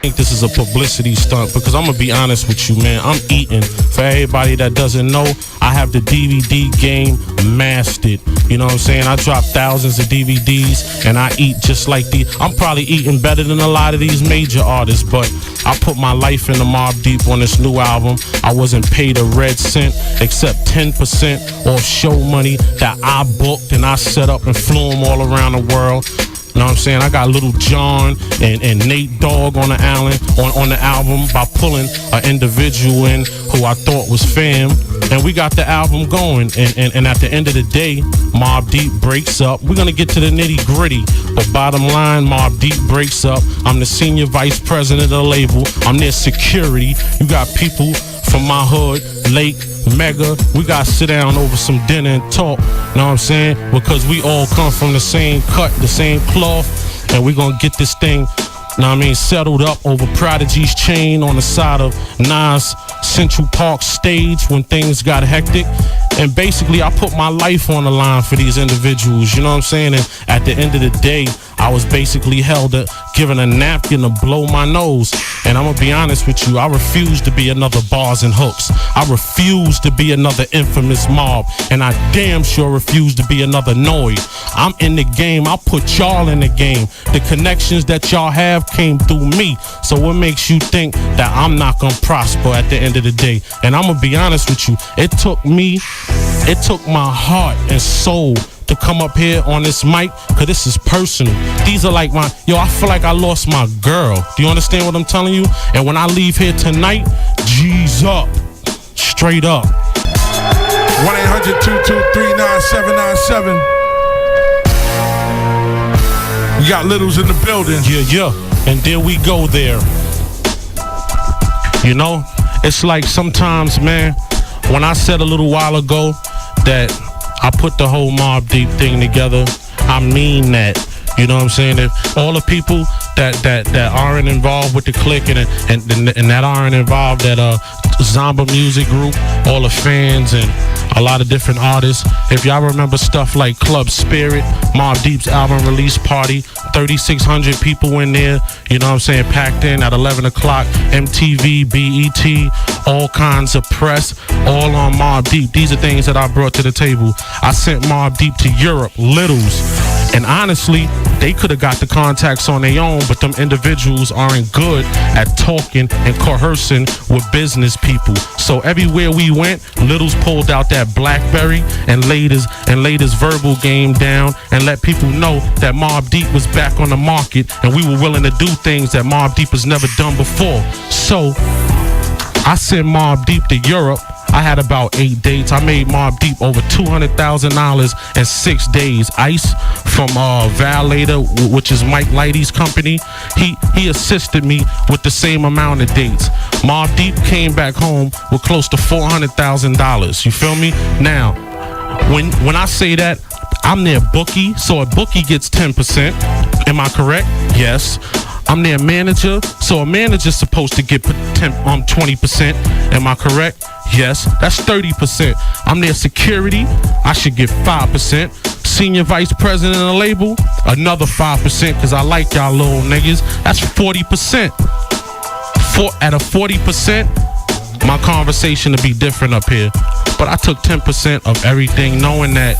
think this is a publicity stunt because I'm gonna be honest with you, man. I'm eating. For everybody that doesn't know, I have the DVD game mastered. You know what I'm saying? I drop thousands of DVDs and I eat just like I'm probably eating better than a lot of these major artists, but I put my life into Mobb Deep on this new album. I wasn't paid a red cent except 10% off show money that I booked and I set up and flew them all around the world. You know what I'm saying? I got Little John and Nate Dogg on the album by pulling an individual in who I thought was fam. And we got the album going. And at the end of the day, Mobb Deep breaks up. We're going to get to the nitty gritty. But bottom line, Mobb Deep breaks up. I'm the senior vice president of the label. I'm their security. You got people from my hood, Lake, Mega. We got to sit down over some dinner and talk. You know what I'm saying? Because we all come from the same cut, the same cloth. And we're going to get this thing, you know what I mean, settled up over Prodigy's chain on the side of Nas Central Park stage when things got hectic. And basically, I put my life on the line for these individuals, you know what I'm saying? And at the end of the day, I was basically given a napkin to blow my nose. And I'm going to be honest with you, I refuse to be another Bars and Hooks. I refuse to be another Infamous Mob. And I damn sure refuse to be another Noid. I'm in the game. I put y'all in the game. The connections that y'all have came through me. So what makes you think that I'm not going to prosper at the end of the day? And I'm going to be honest with you, it took my heart and soul to come up here on this mic, because this is personal. These are like I feel like I lost my girl. Do you understand what I'm telling you? And when I leave here tonight, G's up. Straight up. 1-800-223-9797. We got Littles in the building. Yeah. And there we go there. You know, it's like sometimes, man, when I said a little while ago that I put the whole Mobb Deep thing together, I mean that. You know what I'm saying? If all the people that aren't involved with the clique and that aren't involved at Zomba Music Group, all the fans and a lot of different artists. If y'all remember stuff like Club Spirit, Mobb Deep's album release party, 3,600 people in there, you know what I'm saying, packed in at 11 o'clock, MTV, BET, all kinds of press, all on Mobb Deep. These are things that I brought to the table. I sent Mobb Deep to Europe, Littles. And honestly, they could have got the contacts on their own, but them individuals aren't good at talking and coercing with business people. So everywhere we went, Littles pulled out that BlackBerry and laid his verbal game down and let people know that Mobb Deep was back on the market and we were willing to do things that Mobb Deep has never done before. So I sent Mobb Deep to Europe. I had about 8 dates. I made Mobb Deep over $200,000 in 6 days. Ice from Violator, which is Mike Lighty's company, he assisted me with the same amount of dates. Mobb Deep came back home with close to $400,000. You feel me? Now, when I say that, I'm their bookie, so a bookie gets 10%. Am I correct? Yes. I'm their manager, so a manager's supposed to get 20%. Am I correct? Yes. That's 30%. I'm their security. I should get 5%. Senior vice president of the label, another 5%, because I like y'all little niggas. That's 40%. At a 40%, my conversation would be different up here. But I took 10% of everything, knowing that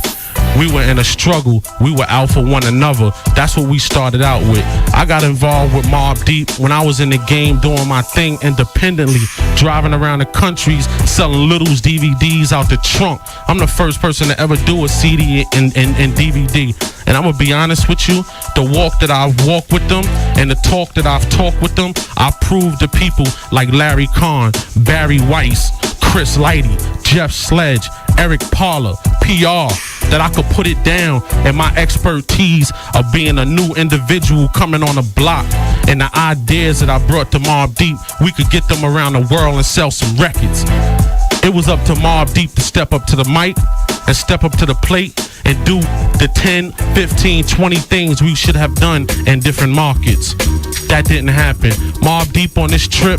we were in a struggle. We were out for one another. That's what we started out with. I got involved with Mobb Deep when I was in the game doing my thing independently, driving around the countries, selling Littles DVDs out the trunk. I'm the first person to ever do a CD and DVD. And I'm going to be honest with you, the walk that I've walked with them and the talk that I've talked with them, I proved to people like Larry Kahn, Barry Weiss, Chris Lighty, Jeff Sledge, Eric Parler, PR, that I could put it down, and my expertise of being a new individual coming on the block and the ideas that I brought to Mobb Deep, we could get them around the world and sell some records. It was up to Mobb Deep to step up to the mic and step up to the plate and do the 10, 15, 20 things we should have done in different markets. That didn't happen. Mobb Deep on this trip,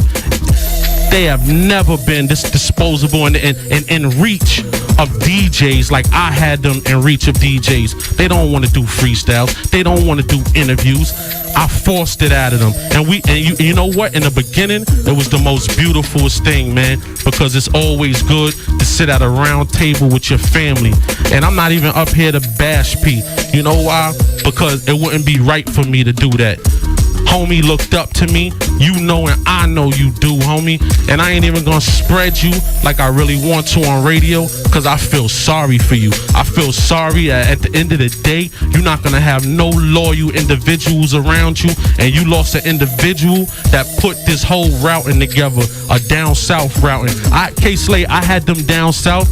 they have never been this disposable and in reach of DJs like I had them in reach of DJs. They don't want to do freestyles. They don't want to do interviews. I forced it out of them. And you know what? In the beginning, it was the most beautifulest thing, man, because it's always good to sit at a round table with your family. And I'm not even up here to bash P. You know why? Because it wouldn't be right for me to do that. Homie looked up to me, you know, and I know you do, homie. And I ain't even gonna spread you like I really want to on radio, cause I feel sorry for you. I feel sorry at the end of the day, you're not gonna have no loyal individuals around you, and you lost an individual that put this whole routing together, a down south routing. K-Slay, I had them down south.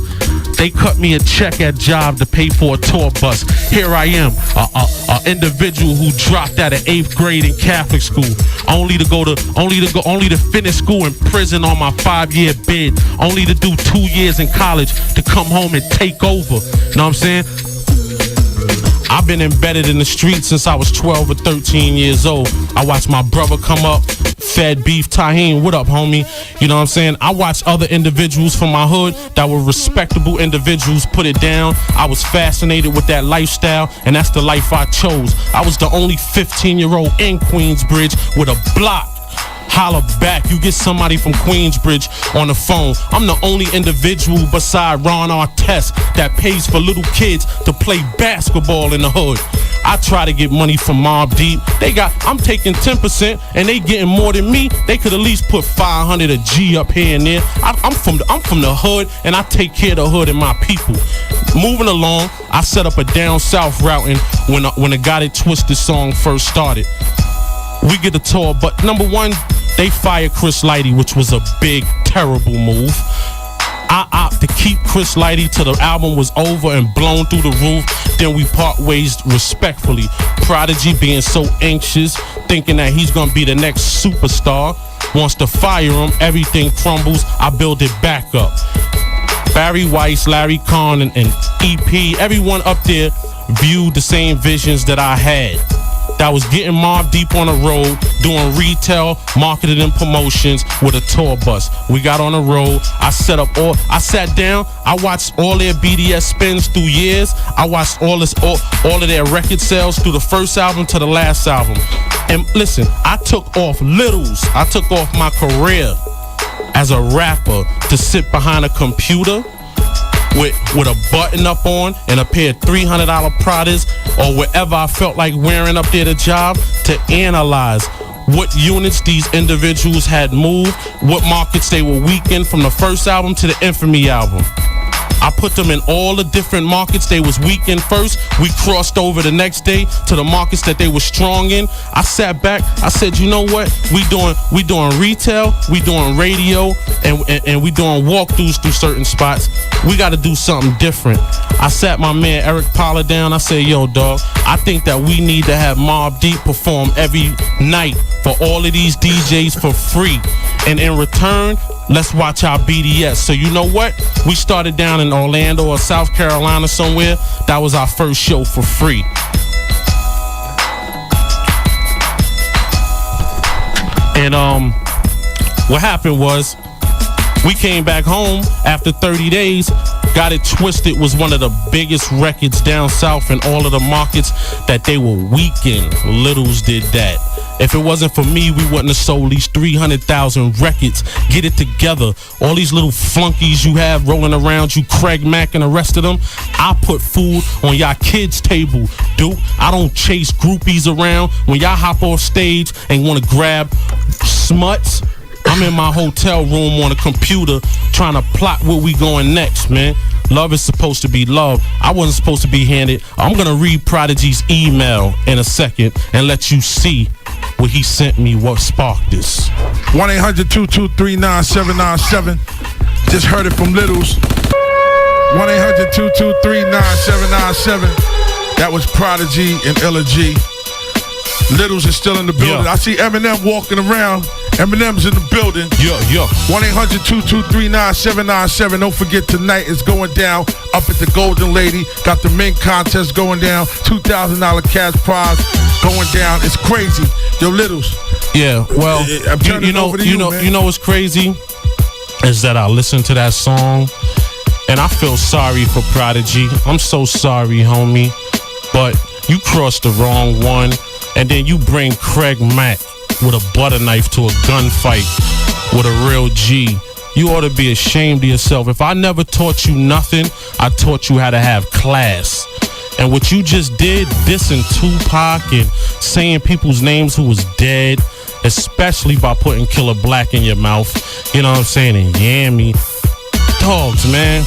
They cut me a check at job to pay for a tour bus. Here I am, a individual who dropped out of 8th grade in Catholic school, only to finish school in prison on my 5-year bid, only to do 2 years in college to come home and take over. You know what I'm saying? I've been embedded in the streets since I was 12 or 13 years old. I watched my brother come up, fed beef, Taheen, what up, homie? You know what I'm saying? I watched other individuals from my hood that were respectable individuals put it down. I was fascinated with that lifestyle, and that's the life I chose. I was the only 15-year-old in Queensbridge with a block. Holla back, you get somebody from Queensbridge on the phone. I'm the only individual beside Ron Artest that pays for little kids to play basketball in the hood. I try to get money from Mobb Deep. I'm taking 10% and they getting more than me. They could at least put 500 a G up here and there. I'm from the hood, and I take care of the hood and my people. Moving along, I set up a down south routing when the Got It Twisted song first started. We get a tour, but number one, they fired Chris Lighty, which was a big, terrible move. I opt to keep Chris Lighty till the album was over and blown through the roof. Then we part ways respectfully. Prodigy, being so anxious, thinking that he's gonna be the next superstar, wants to fire him. Everything crumbles. I build it back up. Barry Weiss, Larry Kahn, and EP, everyone up there viewed the same visions that I had. That was getting Mobb Deep on the road, doing retail, marketing, and promotions with a tour bus. We got on the road. I sat down. I watched all their BDS spins through years. I watched all of their record sales through the first album to the last album. And listen, I took off Littles. I took off my career as a rapper to sit behind a computer with a button up on and a pair of $300 Pradas or whatever I felt like wearing up there to job, to analyze what units these individuals had moved, what markets they were weak in, from the first album to the Infamy album. I put them in all the different markets they was weak in first. We crossed over the next day to the markets that they were strong in. I sat back, I said, you know what? We doing retail, we doing radio, and we doing walkthroughs through certain spots. We gotta do something different. I sat my man Eric Pollard down. I said, yo, dog, I think that we need to have Mobb Deep perform every night for all of these DJs for free. And in return, let's watch our BDS. So you know what? We started down in Orlando or South Carolina somewhere. That was our first show for free. And what happened was, we came back home after 30 days. Got It Twisted was one of the biggest records down south in all of the markets that they were weak in. Littles did that. If it wasn't for me, we wouldn't have sold these 300,000 records. Get it together. All these little flunkies you have rolling around you, Craig Mack and the rest of them, I put food on y'all kids' table, dude. I don't chase groupies around. When y'all hop off stage and want to grab smuts, I'm in my hotel room on a computer trying to plot where we going next, man. Love is supposed to be love. I wasn't supposed to be handed. I'm going to read Prodigy's email in a second and let you see what he sent me, what sparked this. 1-800-223-9797. Just heard it from Littles. 1-800-223-9797. That was Prodigy and Illa G. Littles is still in the building. Yeah. I see Eminem walking around. Eminem's in the building. Yeah. 1-800-223-9797. Don't forget, tonight is going down up at the Golden Lady. Got the mint contest going down. $2,000 cash prize going down. It's crazy. Yo, Littles. Yeah, well, you know what's crazy is that I listened to that song and I feel sorry for Prodigy. I'm so sorry, homie. But you crossed the wrong one. and then you bring Craig Mack with a butter knife to a gunfight with a real G. You ought to be ashamed of yourself. If I never taught you nothing, I taught you how to have class. And what you just did, dissing Tupac and saying people's names who was dead, especially by putting Killer Black in your mouth, you know what I'm saying, and Yammy. Dogs, man.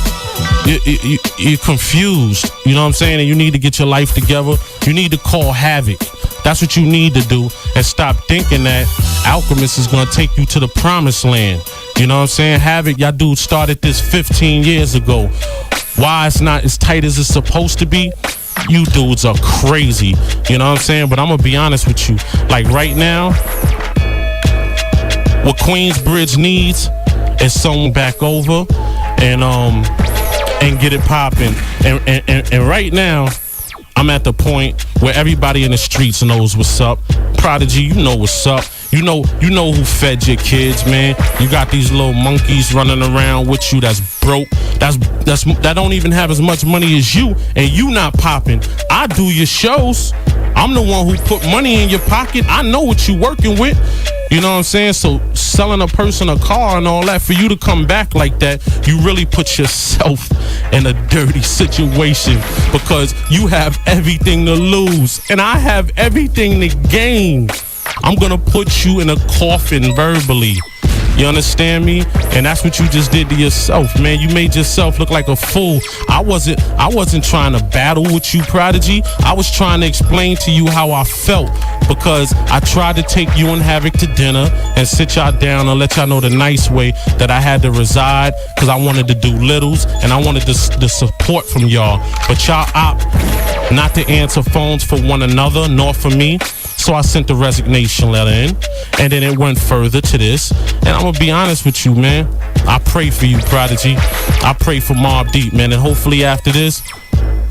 You're confused, you know what I'm saying, and you need to get your life together. You need to call Havoc. That's what you need to do, and stop thinking that Alchemist is going to take you to the promised land. You know what I'm saying? Havoc, y'all dudes started this 15 years ago. Why it's not as tight as it's supposed to be? You dudes are crazy. You know what I'm saying? But I'm going to be honest with you. Like right now, what Queensbridge needs is someone back over and get it popping. And right now, I'm at the point where everybody in the streets knows what's up. Prodigy, you know what's up. You know who fed your kids, man. You got these little monkeys running around with you that's broke. That don't even have as much money as you, and you not popping. I do your shows. I'm the one who put money in your pocket. I know what you working with. You know what I'm saying? So selling a person a car and all that, for you to come back like that, you really put yourself in a dirty situation, because you have everything to lose and I have everything to gain. I'm gonna put you in a coffin verbally. You understand me? And that's what you just did to yourself, man. You made yourself look like a fool. I wasn't trying to battle with you, Prodigy. I was trying to explain to you how I felt, because I tried to take you and Havoc to dinner and sit y'all down and let y'all know the nice way that I had to reside, because I wanted to do littles and I wanted the support from y'all. But y'all opt not to answer phones for one another, nor for me. So I sent the resignation letter in, and then it went further to this. And I'm gonna be honest with you, man. I pray for you, Prodigy. I pray for Mobb Deep, man. And hopefully after this,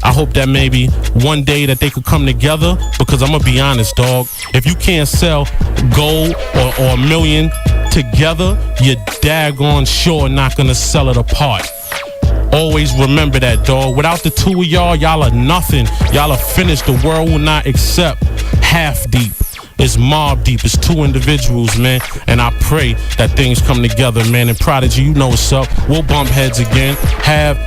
I hope that maybe one day that they could come together, because I'm gonna be honest, dog. If you can't sell gold or a million together, you're daggone sure not gonna sell it apart. Always remember that, dog. Without the two of y'all are nothing. Y'all are finished. The world will not accept half deep. It's Mobb Deep. It's two individuals, man. And I pray that things come together, man. And Prodigy, you know what's up. We'll bump heads again.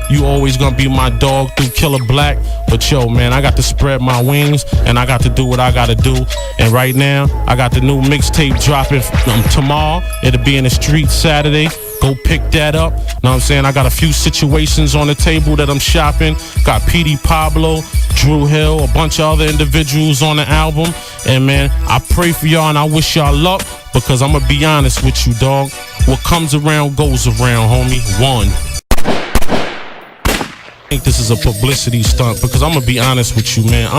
You always gonna be my dog through Killer Black. But yo, man, I got to spread my wings and I got to do what I gotta do. And right now, I got the new mixtape dropping tomorrow. It'll be in the streets Saturday. Go pick that up. Know what I'm saying? I got a few situations on the table that I'm shopping. Got PD Pablo, Drew Hill, a bunch of other individuals on the album. And man, I pray for y'all and I wish y'all luck, because I'm gonna be honest with you, dog. What comes around goes around, homie. One. I think this is a publicity stunt, because I'm gonna be honest with you, man.